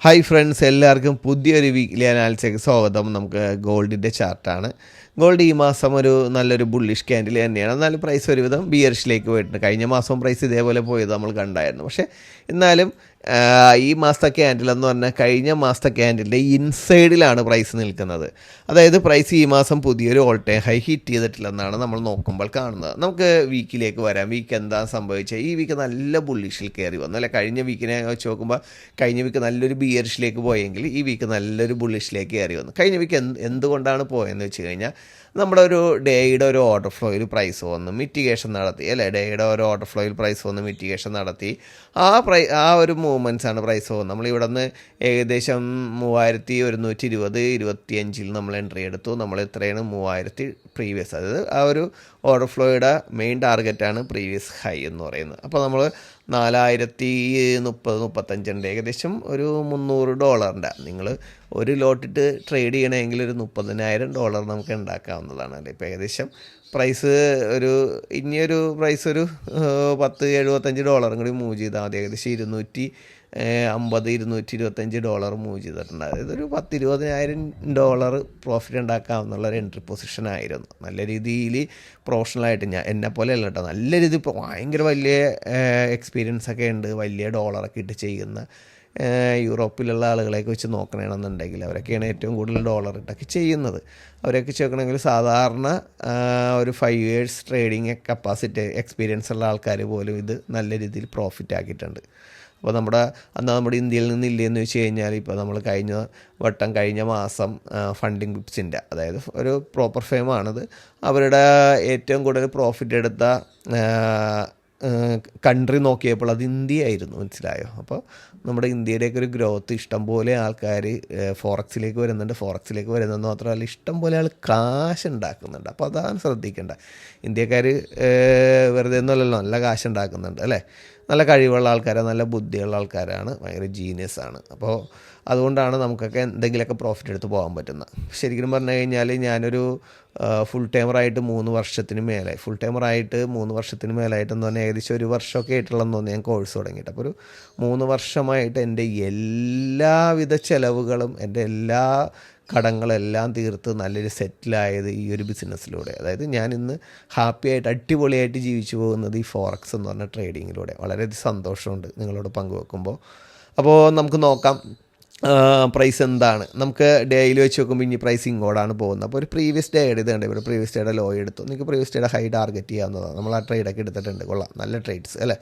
Hi friends, എല്ലാവർക്കും പുതിയൊരു weekly അനാലിസിലേക്ക് സ്വാഗതം. നമുക്ക് ഗോൾഡിൻ്റെ ചാർട്ടാണ്. ഗോൾഡ് ഈ മാസം ഒരു നല്ലൊരു ബുള്ളിഷ് ക്യാൻഡിൽ തന്നെയാണ്. എന്നാലും പ്രൈസ് ഒരുവിധം ബിയറിഷിലേക്ക് പോയിട്ടുണ്ട്. കഴിഞ്ഞ മാസവും പ്രൈസ് ഇതേപോലെ പോയത് നമ്മൾ കണ്ടായിരുന്നു. പക്ഷേ എന്നാലും ഈ മാസത്തെ ക്യാൻഡിൽ എന്ന് പറഞ്ഞാൽ കഴിഞ്ഞ മാസത്തെ ക്യാൻഡിലിൻ്റെ ഇൻസൈഡിലാണ് പ്രൈസ് നിൽക്കുന്നത്. അതായത് പ്രൈസ് ഈ മാസം പുതിയൊരു ഓൾ ടൈം ഹൈ ഹിറ്റ് ചെയ്തിട്ടില്ലെന്നാണ് നമ്മൾ നോക്കുമ്പോൾ കാണുന്നത്. നമുക്ക് വീക്കിലേക്ക് വരാം. വീക്ക് എന്താ സംഭവിച്ചത്? ഈ വീക്ക് നല്ല ബുള്ളിഷിൽ കയറി വന്നു അല്ലെ. കഴിഞ്ഞ വീക്കിനെ വെച്ച് നോക്കുമ്പോൾ കഴിഞ്ഞ വീക്ക് നല്ലൊരു ബിയറിഷിലേക്ക് പോയെങ്കിൽ ഈ വീക്ക് നല്ലൊരു ബുള്ളിഷിലേക്ക് കയറി വന്നു. കഴിഞ്ഞ വീക്ക് എന്തുകൊണ്ടാണ് പോയതെന്ന് വെച്ച് കഴിഞ്ഞാൽ നമ്മുടെ ഒരു ഡേയുടെ ഒരു ഓർഡർ ഫ്ലോയിൽ പ്രൈസ് വന്ന് മിറ്റിഗേഷൻ നടത്തി അല്ലേ. ഡേയുടെ ഒരു ഓർഡർ ഫ്ലോയിൽ പ്രൈസ് വന്ന് മിറ്റിഗേഷൻ നടത്തി ആ ഒരു മൂവ്മെൻറ്റ്സാണ് പ്രൈസ് പോകുന്നത്. നമ്മളിവിടെ നിന്ന് ഏകദേശം 3120-25 നമ്മൾ എൻട്രി എടുത്തു. നമ്മൾ എത്രയാണ് 3000 പ്രീവിയസ്, അതായത് ആ ഒരു ഓർഡർ ഫ്ലോയുടെ മെയിൻ ടാർഗറ്റാണ് പ്രീവിയസ് ഹൈ എന്ന് പറയുന്നത്. അപ്പോൾ നമ്മൾ 4030-35 ഏകദേശം ഒരു $300 നിങ്ങൾ ഒരു ലോട്ടിട്ട് ട്രേഡ് ചെയ്യണമെങ്കിൽ ഒരു $30,000 നമുക്ക് ഉണ്ടാക്കാവുന്നതാണ് അല്ലേ. ഇപ്പോൾ ഏകദേശം പ്രൈസ് ഒരു ഇനിയൊരു പ്രൈസ് ഒരു $10-75 കൂടി മൂവ് ചെയ്താൽ മതി. ഏകദേശം $250-225 മൂവ് ചെയ്തിട്ടുണ്ട്. അതായത് ഒരു $10,000-20,000 പ്രോഫിറ്റ് ഉണ്ടാക്കാവുന്നുള്ള എൻട്രി പൊസിഷൻ ആയിരുന്നു. നല്ല രീതിയിൽ പ്രൊഫഷണലായിട്ട് എന്നെ പോലെ അല്ല കേട്ടോ, നല്ല രീതിയിൽ ഭയങ്കര വലിയ എക്സ്പീരിയൻസ് ഒക്കെ ഉണ്ട്, വലിയ ഡോളറൊക്കെ ഇട്ട് ചെയ്യുന്ന യൂറോപ്പിലുള്ള ആളുകളെയൊക്കെ വെച്ച് നോക്കണമെന്നുണ്ടെങ്കിൽ അവരൊക്കെയാണ് ഏറ്റവും കൂടുതൽ ഡോളർ ഇട്ടൊക്കെ ചെയ്യുന്നത്. അവരൊക്കെ ചോദിക്കണമെങ്കിൽ സാധാരണ ഒരു 5 years ട്രേഡിങ് കപ്പാസിറ്റി എക്സ്പീരിയൻസ് ഉള്ള ആൾക്കാർ പോലും ഇത് നല്ല രീതിയിൽ പ്രോഫിറ്റ് ആക്കിയിട്ടുണ്ട്. അപ്പോൾ നമ്മുടെ ഇന്ത്യയിൽ നിന്നില്ലെന്ന് വെച്ച് കഴിഞ്ഞാൽ ഇപ്പോൾ നമ്മൾ കഴിഞ്ഞ മാസം ഫണ്ടിങ് വിപ്സിൻ്റെ, അതായത് ഒരു പ്രോപ്പർ ഫേമാണത്, അവരുടെ ഏറ്റവും കൂടുതൽ പ്രോഫിറ്റ് എടുത്ത കൺട്രി നോക്കിയപ്പോൾ അത് ഇന്ത്യ ആയിരുന്നു. മനസ്സിലായോ? അപ്പോൾ നമ്മുടെ ഇന്ത്യയിലേക്ക് ഒരു ഗ്രോത്ത് ഇഷ്ടംപോലെ ആൾക്കാർ ഫോറക്സിലേക്ക് വരുന്നുണ്ട്. ഫോറക്സിലേക്ക് വരുന്നത് മാത്രമല്ല, ഇഷ്ടംപോലെ ആൾ കാശ് ഉണ്ടാക്കുന്നുണ്ട്. അപ്പോൾ അതാണ് ശ്രദ്ധിക്കേണ്ട. ഇന്ത്യക്കാർ വെറുതെ ഒന്നുമല്ലല്ലോ, നല്ല കാശ് ഉണ്ടാക്കുന്നുണ്ട് അല്ലേ. നല്ല കഴിവുള്ള ആൾക്കാരാണ്, നല്ല ബുദ്ധിയുള്ള ആൾക്കാരാണ്, ഭയങ്കര ജീനിയസാണ്. അപ്പോൾ അതുകൊണ്ടാണ് നമുക്കൊക്കെ എന്തെങ്കിലുമൊക്കെ പ്രോഫിറ്റ് എടുത്ത് പോകാൻ പറ്റുന്നത്. ശരിക്കും പറഞ്ഞു കഴിഞ്ഞാൽ ഞാനൊരു ഫുൾ ടൈമറായിട്ട് 3 വർഷത്തിന് മേലായി. ഫുൾ ടൈമറായിട്ട് 3 വർഷത്തിന് മേലായിട്ടെന്ന് പറഞ്ഞാൽ ഏകദേശം 1 വർഷമൊക്കെ ആയിട്ടുള്ളതെന്ന് തോന്നി ഞാൻ കോഴ്സ് തുടങ്ങിയിട്ട്. അപ്പോൾ ഒരു 3 വർഷമായിട്ട് എൻ്റെ എല്ലാവിധ ചിലവുകളും എൻ്റെ എല്ലാ കടങ്ങളെല്ലാം തീർത്ത് നല്ലൊരു സെറ്റിലായത് ഈ ഒരു ബിസിനസ്സിലൂടെ. അതായത് ഞാൻ ഇന്ന് ഹാപ്പിയായിട്ട് അടിപൊളിയായിട്ട് ജീവിച്ചു പോകുന്നത് ഈ ഫോറക്സ് എന്ന് പറഞ്ഞ ട്രേഡിങ്ങിലൂടെ. വളരെയധികം സന്തോഷമുണ്ട് നിങ്ങളോട് പങ്കുവെക്കുമ്പോൾ. അപ്പോൾ നമുക്ക് നോക്കാം പ്രൈസ് എന്താണ്. നമുക്ക് ഡേയിൽ വെച്ച് നോക്കുമ്പോൾ ഇനി പ്രൈസ് ഇങ്ങോട്ടാണ് പോകുന്നത്. അപ്പോൾ ഒരു പ്രീവിയസ് ഡേ ഇതുണ്ട്, ഇവിടെ പ്രീവിയസ് ഡേയുടെ ലോ എടുത്തു. നിങ്ങൾക്ക് പ്രീവിയസ് ഡേയുടെ ഹൈ ടാർഗറ്റ് ചെയ്യാവുന്നതാണ്. നമ്മൾ ആ ട്രേഡൊക്കെ എടുത്തിട്ടുണ്ട്, കൊള്ളാം, നല്ല ട്രേഡ്സ് അല്ലേ.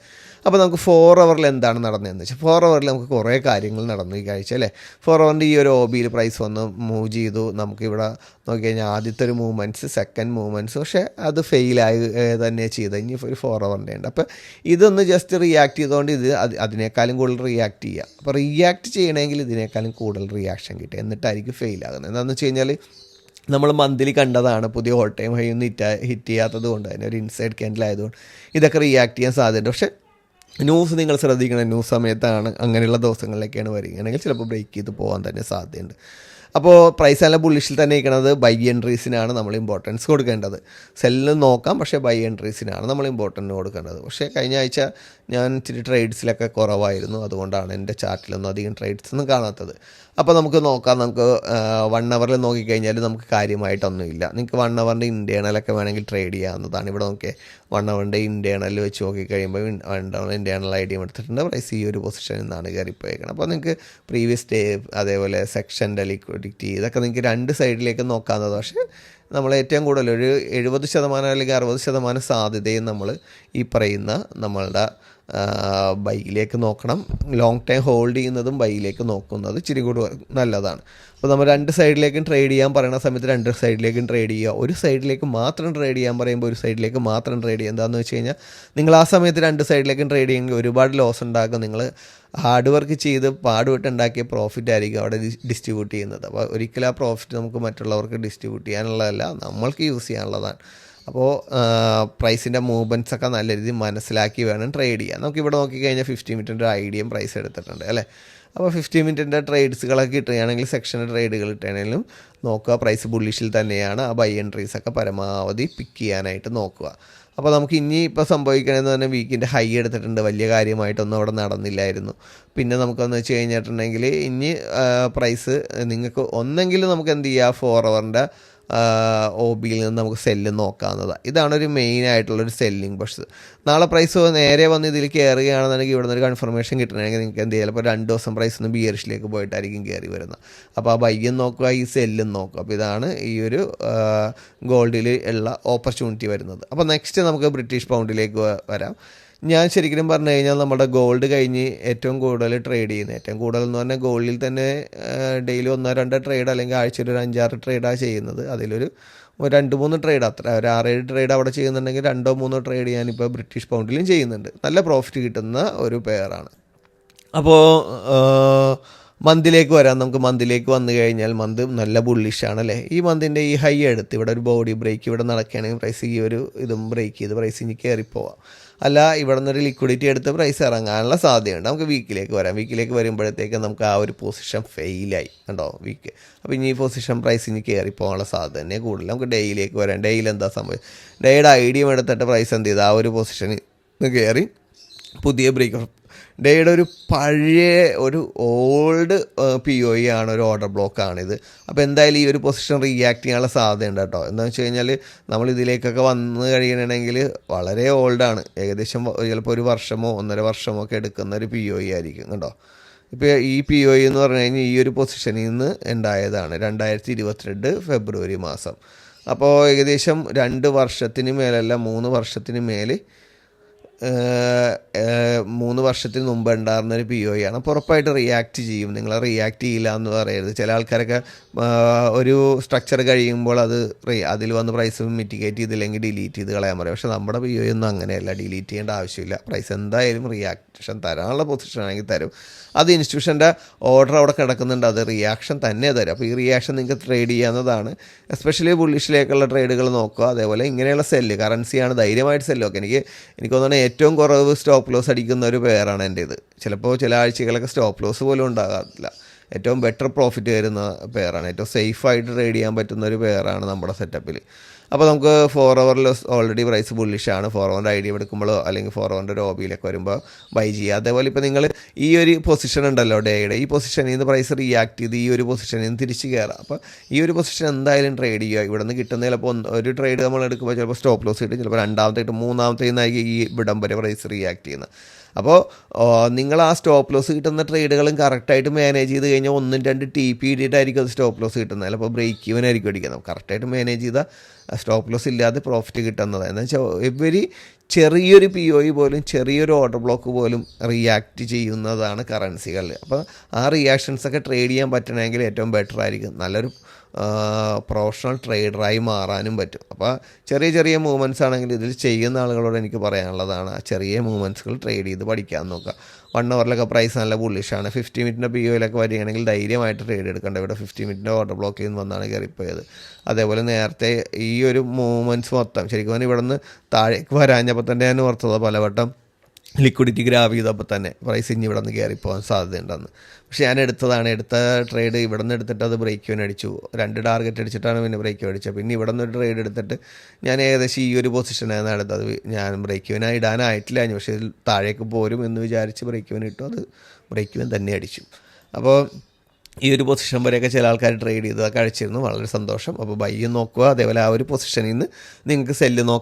അപ്പോൾ നമുക്ക് 4 hour എന്താണ് നടന്നതെന്ന് വെച്ചാൽ 4 hour നമുക്ക് കുറേ കാര്യങ്ങൾ നടന്നു ഈ കാഴ്ച അല്ലേ. 4 hour ഈ ഒരു OBയിൽ പ്രൈസ് വന്ന് മൂവ് ചെയ്തു. നമുക്കിവിടെ നോക്കിക്കഴിഞ്ഞാൽ ആദ്യത്തെ ഒരു മൂവ്മെൻറ്റ്സ്, സെക്കൻഡ് മൂവ്മെൻറ്റ്സ്, പക്ഷേ അത് ഫെയിലായി തന്നെ ചെയ്ത് ഇനി ഒരു 4 hour ഉണ്ട്. അപ്പോൾ ഇതൊന്ന് ജസ്റ്റ് റിയാക്ട് ചെയ്തുകൊണ്ട് അതിനേക്കാളും കൂടുതൽ റിയാക്ട് ചെയ്യുക. അപ്പോൾ റിയാക്ട് ചെയ്യണമെങ്കിൽ ഇതിനേക്കാളും കൂടുതൽ റിയാക്ഷൻ കിട്ടുക, എന്നിട്ടായിരിക്കും ഫെയിലാകുന്നത്. എന്താണെന്ന് വെച്ച് കഴിഞ്ഞാൽ നമ്മൾ മന്ത്ലി കണ്ടതാണ്, പുതിയ ഓൾ ടൈം ഹൈ ഒന്നും ഹിറ്റ് ചെയ്യാത്തത് കൊണ്ട് തന്നെ ഒരു ഇൻസൈഡ് ക്യാൻഡിൽ ആയതുകൊണ്ട് ഇതൊക്കെ റിയാക്ട് ചെയ്യാൻ സാധ്യതയുണ്ട്. പക്ഷേ ന്യൂസ് നിങ്ങൾ ശ്രദ്ധിക്കണം. ന്യൂസ് സമയത്താണ് അങ്ങനെയുള്ള ദിവസങ്ങളിലേക്കാണ് വരികയാണെങ്കിൽ ചിലപ്പോൾ ബ്രേക്ക് ചെയ്ത് പോകാൻ തന്നെ സാധ്യതയുണ്ട്. അപ്പോൾ പ്രൈസ് നല്ല ബുള്ളിഷിൽ തന്നെ ഇരിക്കുന്നത്. ബൈ എൻട്രീസിനാണ് നമ്മൾ ഇമ്പോർട്ടൻസ് കൊടുക്കേണ്ടത്. സെല്ലിന് നോക്കാം, പക്ഷേ ബൈ എൻട്രീസിനാണ് നമ്മൾ ഇമ്പോർട്ടൻറ്റ് കൊടുക്കേണ്ടത്. പക്ഷേ കഴിഞ്ഞ ആഴ്ച ഞാൻ ഇച്ചിരി ട്രേഡ്സിലൊക്കെ കുറവായിരുന്നു, അതുകൊണ്ടാണ് എൻ്റെ ചാർട്ടിലൊന്നും അധികം ട്രേഡ്സ് ഒന്നും കാണാത്തത്. അപ്പോൾ നമുക്ക് നോക്കാം. നമുക്ക് 1 hour നോക്കിക്കഴിഞ്ഞാൽ നമുക്ക് കാര്യമായിട്ടൊന്നുമില്ല. നിങ്ങൾക്ക് 1 hour ഇൻറ്റേണലൊക്കെ വേണമെങ്കിൽ ട്രേഡ് ചെയ്യാവുന്നതാണ്. ഇവിടെ നോക്കിയാൽ 1 hour ഇൻറ്റേണൽ വെച്ച് നോക്കിക്കഴിയുമ്പോൾ 1 hour ഇൻറ്റേണൽ ഐഡിയ എടുത്തിട്ടുണ്ട്. പ്രൈസ് ഈ ഒരു പൊസിഷനിൽ നിന്നാണ് കയറിപ്പോയേക്കണം. അപ്പോൾ നിങ്ങൾക്ക് പ്രീവിയസ് ഡേ, അതേപോലെ സെക്ഷൻ്റെ ലിക്വിഡിറ്റി, ഇതൊക്കെ നിങ്ങൾക്ക് 2 സൈഡിലേക്ക് നോക്കാവുന്നത്. പക്ഷേ നമ്മൾ ഏറ്റവും കൂടുതൽ ഒരു 70% അല്ലെങ്കിൽ 60% സാധ്യതയും നമ്മൾ ഈ പറയുന്ന നമ്മളുടെ ബൈയിലേക്ക് നോക്കണം. ലോങ് ടൈം ഹോൾഡ് ചെയ്യുന്നതും ബൈയിലേക്ക് നോക്കുന്നത് ഇച്ചിരി കൂടി നല്ലതാണ്. അപ്പോൾ നമ്മൾ 2 സൈഡിലേക്കും ട്രേഡ് ചെയ്യാൻ പറയുന്ന സമയത്ത് 2 സൈഡിലേക്കും ട്രേഡ് ചെയ്യുക. ഒരു സൈഡിലേക്ക് മാത്രം ട്രേഡ് ചെയ്യാൻ പറയുമ്പോൾ ഒരു സൈഡിലേക്ക് മാത്രം ട്രേഡ് ചെയ്യുക. എന്താണെന്ന് വെച്ച് കഴിഞ്ഞാൽ നിങ്ങൾ ആ സമയത്ത് 2 സൈഡിലേക്കും ട്രേഡ് ചെയ്യുമെങ്കിൽ ഒരുപാട് ലോസ് ഉണ്ടാക്കും. നിങ്ങൾ ഹാർഡ് വർക്ക് ചെയ്ത് പാടുപെട്ട് ഉണ്ടാക്കിയ പ്രോഫിറ്റ് ആയിരിക്കും അവിടെ ഡിസ്ട്രിബ്യൂട്ട് ചെയ്യുന്നത്. അപ്പോൾ ഒരിക്കലും ആ പ്രോഫിറ്റ് നമുക്ക് മറ്റുള്ളവർക്ക് ഡിസ്ട്രിബ്യൂട്ട് ചെയ്യാനുള്ളതല്ല, നമ്മൾക്ക് യൂസ് ചെയ്യാനുള്ളതാണ്. അപ്പോൾ പ്രൈസിൻ്റെ മൂവ്മെൻറ്റ്സൊക്കെ നല്ല രീതിയിൽ മനസ്സിലാക്കി വേണം ട്രേഡ് ചെയ്യാൻ. നമുക്കിവിടെ നോക്കിക്കഴിഞ്ഞാൽ 50 മിനിറ്റിൻ്റെ ഒരു ഐഡിയയും പ്രൈസ് എടുത്തിട്ടുണ്ട് അല്ലേ. അപ്പോൾ 50 മിനിറ്റിൻ്റെ ട്രേഡ്സുകളൊക്കെ കിട്ടുകയാണെങ്കിൽ സെക്ഷൻ്റെ ട്രേഡുകൾ കിട്ടുകയാണെങ്കിലും നോക്കുക പ്രൈസ് ബുള്ളിഷിൽ തന്നെയാണ്. ആ ബൈ എൻട്രീസൊക്കെ പരമാവധി പിക്ക് ചെയ്യാനായിട്ട് നോക്കുക. അപ്പോൾ നമുക്ക് ഇനി ഇപ്പോൾ സംഭവിക്കണമെന്ന് പറഞ്ഞാൽ വീക്കിൻ്റെ ഹൈ എടുത്തിട്ടുണ്ട്, വലിയ കാര്യമായിട്ടൊന്നും അവിടെ നടന്നില്ലായിരുന്നു. പിന്നെ നമുക്കെന്ന് വെച്ച് കഴിഞ്ഞിട്ടുണ്ടെങ്കിൽ ഇനി പ്രൈസ് നിങ്ങൾക്ക് ഒന്നെങ്കിൽ നമുക്ക് എന്ത് ചെയ്യുക, 4 ഹവറിൻ്റെ OBയിൽ നിന്ന് നമുക്ക് സെല്ല് നോക്കാവുന്നതാണ്. ഇതാണ് ഒരു മെയിൻ ആയിട്ടുള്ളൊരു സെല്ലിംഗ് ബസ്. നാളെ പ്രൈസ് നേരെ വന്ന് ഇതിൽ കയറുകയാണെന്നുണ്ടെങ്കിൽ ഇവിടെ നിന്നൊരു കൺഫർമേഷൻ കിട്ടണമെങ്കിൽ നിങ്ങൾക്ക് എന്ത് ചെയ്യാം, ഇപ്പോൾ 2 ദിവസം പ്രൈസ് ഒന്ന് ബിയറിഷിലേക്ക് പോയിട്ടായിരിക്കും കയറി വരുന്നത്. അപ്പോൾ ആ ബൈയും നോക്കുക, ഈ സെല്ലും നോക്കുക. അപ്പോൾ ഇതാണ് ഈ ഒരു ഗോൾഡിൽ ഉള്ള ഓപ്പർച്യൂണിറ്റി വരുന്നത്. അപ്പോൾ നെക്സ്റ്റ് നമുക്ക് ബ്രിട്ടീഷ് പൗണ്ടിലേക്ക് വരാം. ഞാൻ ശരിക്കും പറഞ്ഞു കഴിഞ്ഞാൽ നമ്മുടെ ഗോൾഡ് കഴിഞ്ഞ് ഏറ്റവും കൂടുതൽ ട്രേഡ് ചെയ്യുന്നത്, ഏറ്റവും കൂടുതൽ എന്ന് പറഞ്ഞാൽ ഗോൾഡിൽ തന്നെ ഡെയിലി 1-2 ട്രേഡ് അല്ലെങ്കിൽ ആഴ്ചയിൽ ഒരു 5-6 ട്രേഡാണ് ചെയ്യുന്നത്. അതിലൊരു 2-3 ട്രേഡ്, അത്ര ഒരു 6-7 ട്രേഡ് അവിടെ ചെയ്യുന്നുണ്ടെങ്കിൽ 2-3 ട്രേഡ് ഞാനിപ്പോൾ ബ്രിട്ടീഷ് പൗണ്ടിലും ചെയ്യുന്നുണ്ട്. നല്ല പ്രോഫിറ്റ് കിട്ടുന്ന ഒരു പെയറാണ്. അപ്പോൾ മന്തിലേക്ക് വരാം. നമുക്ക് മന്തിലേക്ക് വന്നു കഴിഞ്ഞാൽ മന്ത് നല്ല ബുള്ളിഷാണ് അല്ലേ. ഈ മന്തിൻ്റെ ഈ ഹൈ എടുത്ത് ഇവിടെ ഒരു ബോഡി ബ്രേക്ക് ഇവിടെ നടക്കുകയാണെങ്കിൽ പ്രൈസ് ഈ ഒരു ഇതും ബ്രേക്ക് ചെയ്ത് പ്രൈസ് ഇനി കയറിപ്പോവാം. അല്ല ഇവിടെ നിന്നൊരു ലിക്വിഡിറ്റി എടുത്ത് പ്രൈസ് ഇറങ്ങാനുള്ള സാധ്യതയുണ്ട്. നമുക്ക് വീക്കിലേക്ക് വരാം. വീക്കിലേക്ക് വരുമ്പോഴത്തേക്ക് നമുക്ക് ആ ഒരു പൊസിഷൻ ഫെയിലായി കണ്ടോ വീക്ക്. അപ്പോൾ ഇനി ഈ പൊസിഷൻ പ്രൈസ് ഇനി കയറിപ്പോകാനുള്ള സാധ്യത തന്നെ കൂടുതൽ. നമുക്ക് ഡേയിലേക്ക് വരാം. ഡേയിൽ എന്താ സംഭവം, ഡേയുടെ ഐഡിയ എടുത്തിട്ട് പ്രൈസ് എന്ത് ചെയ്ത് ആ ഒരു പൊസിഷനിൽ കയറി പുതിയ ബ്രേക്ക്. ഡേയുടെ ഒരു പഴയ ഒരു ഓൾഡ് POE ആണ്, ഒരു ഓർഡർ ബ്ലോക്കാണിത്. അപ്പോൾ എന്തായാലും ഈ ഒരു പൊസിഷൻ റിയാക്ട് ചെയ്യാനുള്ള സാധ്യതയുണ്ട് കേട്ടോ. എന്താണെന്ന് വെച്ച് കഴിഞ്ഞാൽ നമ്മൾ ഇതിലേക്കൊക്കെ വന്ന് കഴിയണമെങ്കിൽ വളരെ ഓൾഡാണ്, ഏകദേശം ചിലപ്പോൾ 1 വർഷമോ 1.5 വർഷമോ ഒക്കെ എടുക്കുന്ന ഒരു POE ആയിരിക്കും കേട്ടോ. ഇപ്പോൾ ഈ POE എന്ന് പറഞ്ഞു കഴിഞ്ഞാൽ ഈ ഒരു പൊസിഷനിൽ നിന്ന് ഉണ്ടായതാണ് 2022 ഫെബ്രുവരി മാസം. അപ്പോൾ ഏകദേശം 2 വർഷത്തിന് മേലല്ല 3 വർഷത്തിന് മേൽ 3 വർഷത്തിന് മുമ്പ് ഉണ്ടായിരുന്നൊരു POE ആണ്. അപ്പോൾ ഉറപ്പായിട്ട് റിയാക്ട് ചെയ്യും. നിങ്ങൾ റിയാക്ട് ചെയ്യില്ല എന്ന് പറയരുത്. ചില ആൾക്കാരൊക്കെ ഒരു സ്ട്രക്ചർ കഴിയുമ്പോൾ അതിൽ വന്ന് പ്രൈസ് മിറ്റിഗേറ്റ് ചെയ്തില്ലെങ്കിൽ ഡിലീറ്റ് ചെയ്ത് കളയാൻ പറയും. പക്ഷേ നമ്മുടെ POE ഒന്നും അങ്ങനെയല്ല, ഡിലീറ്റ് ചെയ്യേണ്ട ആവശ്യമില്ല. പ്രൈസ് എന്തായാലും റിയാക്ഷൻ തരാനുള്ള പൊസിഷൻ ആണെങ്കിൽ തരും. അത് ഇൻസ്റ്റിറ്റ്യൂഷൻ്റെ ഓർഡർ അവിടെ കിടക്കുന്നുണ്ട്, അത് റിയാക്ഷൻ തന്നെ തരും. അപ്പോൾ ഈ റിയാക്ഷൻ നിങ്ങൾക്ക് ട്രേഡ് ചെയ്യാവുന്നതാണ്. എസ്പെഷ്യലി ബുള്ളിഷിലേക്കുള്ള ട്രേഡുകൾ നോക്കുക. അതേപോലെ ഇങ്ങനെയുള്ള സെല്ല് കറൻസിയാണ്, ധൈര്യമായിട്ട് സെല്ലൊക്കെ. എനിക്ക് തോന്നുന്നത് ഏറ്റവും കുറവ് സ്റ്റോപ്പ് ലോസ് അടിക്കുന്ന ഒരു പെയറാണ് എൻ്റേത്. ചിലപ്പോൾ ചില ആഴ്ചകളൊക്കെ സ്റ്റോപ്പ് ലോസ് പോലും ഉണ്ടാകാറില്ല. ഏറ്റവും ബെറ്റർ പ്രോഫിറ്റ് വരുന്ന പെയറാണ്, ഏറ്റവും സേഫായിട്ട് ട്രേഡ് ചെയ്യാൻ പറ്റുന്ന ഒരു പെയറാണ് നമ്മുടെ സെറ്റപ്പിൽ. അപ്പോൾ നമുക്ക് 4 ഹവറിൽ ഓൾറെഡി പ്രൈസ് ബുള്ളിഷാണ്. 4 ഹവറിൻ്റെ ഐഡിയ എടുക്കുമ്പോഴോ അല്ലെങ്കിൽ 4 ഹവറിൻ്റെ ഒരു OBയിലൊക്കെ വരുമ്പോൾ ബൈ ചെയ്യുക. അതേപോലെ ഇപ്പോൾ നിങ്ങൾ ഈ ഒരു പൊസിഷൻ ഉണ്ടല്ലോ ഡേയുടെ, ഈ പൊസിഷനിൽ നിന്ന് പ്രൈസ് റിയാക്ട് ചെയ്ത് ഈ ഒരു പൊസിഷനിൽ നിന്ന് തിരിച്ച് കയറാം. അപ്പോൾ ഈ ഒരു പൊസിഷൻ എന്തായാലും ട്രേഡ് ചെയ്യുക. ഇവിടെ നിന്ന് കിട്ടുന്ന ചിലപ്പോൾ ഒരു ട്രേഡ് നമ്മൾ എടുക്കുമ്പോൾ ചിലപ്പോൾ സ്റ്റോപ്പ് ലോസ് കിട്ടും, ചിലപ്പോൾ രണ്ടാമത്തെ കിട്ടും, മൂന്നാമത്തെ നിന്നായിരിക്കും ഈ ഇവിടം വരെ പ്രൈസ് റിയാക്ട് ചെയ്യുന്നത്. അപ്പോൾ നിങ്ങൾ ആ സ്റ്റോപ്പ് ലോസ് കിട്ടുന്ന ട്രേഡുകളും കറക്റ്റായിട്ട് മാനേജ് ചെയ്ത് കഴിഞ്ഞാൽ 1-2 TP ഇട്ടിട്ടായിരിക്കും അത് സ്റ്റോപ്പ് ലോസ് കിട്ടുന്നത്. ചിലപ്പോൾ ബ്രേക്ക് ഈവൻ ആയിരിക്കും അടിക്കുന്നത്. കറക്റ്റായിട്ട് മാനേജ് ചെയ്താൽ സ്റ്റോപ്പ് ലോസ് ഇല്ലാതെ പ്രോഫിറ്റ് കിട്ടുന്നത്. എന്ന് വെച്ചാൽ ഇവര് ചെറിയൊരു POE പോലും ചെറിയൊരു ഓർഡർ ബ്ലോക്ക് പോലും റിയാക്ട് ചെയ്യുന്നതാണ് കറൻസികളിൽ. അപ്പോൾ ആ റിയാക്ഷൻസൊക്കെ ട്രേഡ് ചെയ്യാൻ പറ്റണമെങ്കിൽ ഏറ്റവും ബെറ്റർ ആയിരിക്കും. നല്ലൊരു പ്രൊഫഷണൽ ട്രേഡറായി മാറാനും പറ്റും. അപ്പോൾ ചെറിയ ചെറിയ മൂവ്മെൻറ്റ്സ് ആണെങ്കിൽ ഇതിൽ ചെയ്യുന്ന ആളുകളോട് എനിക്ക് പറയാനുള്ളതാണ്, ആ ചെറിയ മൂവ്മെൻറ്റ്സുകൾ ട്രേഡ് ചെയ്ത് പഠിക്കാൻ നോക്കുക. 1 ഹവറിലൊക്കെ പ്രൈസ് നല്ല ബുള്ളിഷാണ്. 50 മിനിറ്റിൻ്റെ POയിലൊക്കെ വരികയാണെങ്കിൽ ധൈര്യമായിട്ട് ട്രേഡ് എടുക്കേണ്ട. ഇവിടെ 50 മിനിറ്റിൻ്റെ ഓർഡർ ബ്ലോക്കിൽ നിന്ന് വന്നാണ് കയറിപ്പോയത്. അതേപോലെ നേരത്തെ ഈ ഒരു മൂവ്മെൻറ്റ്സ് മൊത്തം ശരിക്കും പറഞ്ഞാൽ ഇവിടെ നിന്ന് താഴേക്ക് വരാഞ്ഞപ്പോൾ തന്നെ ഞാൻ ഓർത്തത് പലവട്ടം ലിക്വിഡിറ്റി ഗ്രാബ് ചെയ്തപ്പോൾ തന്നെ പ്രൈസ് ഇനി ഇവിടെ നിന്ന് കയറിപ്പോകാൻ സാധ്യതയുണ്ടെന്ന്. പക്ഷേ ഞാൻ എടുത്ത ട്രേഡ് ഇവിടെ നിന്ന് എടുത്തിട്ട് അത് ബ്രേക്ക് ഇവൻ അടിച്ചു. 2 ടാർഗറ്റ് അടിച്ചിട്ടാണ് പിന്നെ ബ്രേക്ക് അടിച്ചത്. പിന്നെ ഇവിടെ നിന്ന് ഒരു ട്രേഡ് എടുത്തിട്ട് ഞാൻ ഏകദേശം ഈ ഒരു പൊസിഷനാണ് എടുത്തത്. ഞാൻ ബ്രേക്ക് ഇവൻ ഇടാനായിട്ടില്ല, പക്ഷേ ഇതിൽ താഴേക്ക് പോരും എന്ന് വിചാരിച്ച് ബ്രേക്ക് ഇവൻ ഇട്ടു, അത് ബ്രേക്ക് ഇവൻ തന്നെ അടിച്ചു. അപ്പോൾ ഈ ഒരു പൊസിഷൻ വരെയൊക്കെ ചില ആൾക്കാർ ട്രേഡ് ചെയ്തതൊക്കെ അടിച്ചിരുന്നു, വളരെ സന്തോഷം. അപ്പോൾ ബൈയും നോക്കുക, അതേപോലെ ആ ഒരു പൊസിഷനിൽ നിന്ന് നിങ്ങൾക്ക് സെല്ല് നോക്കുക.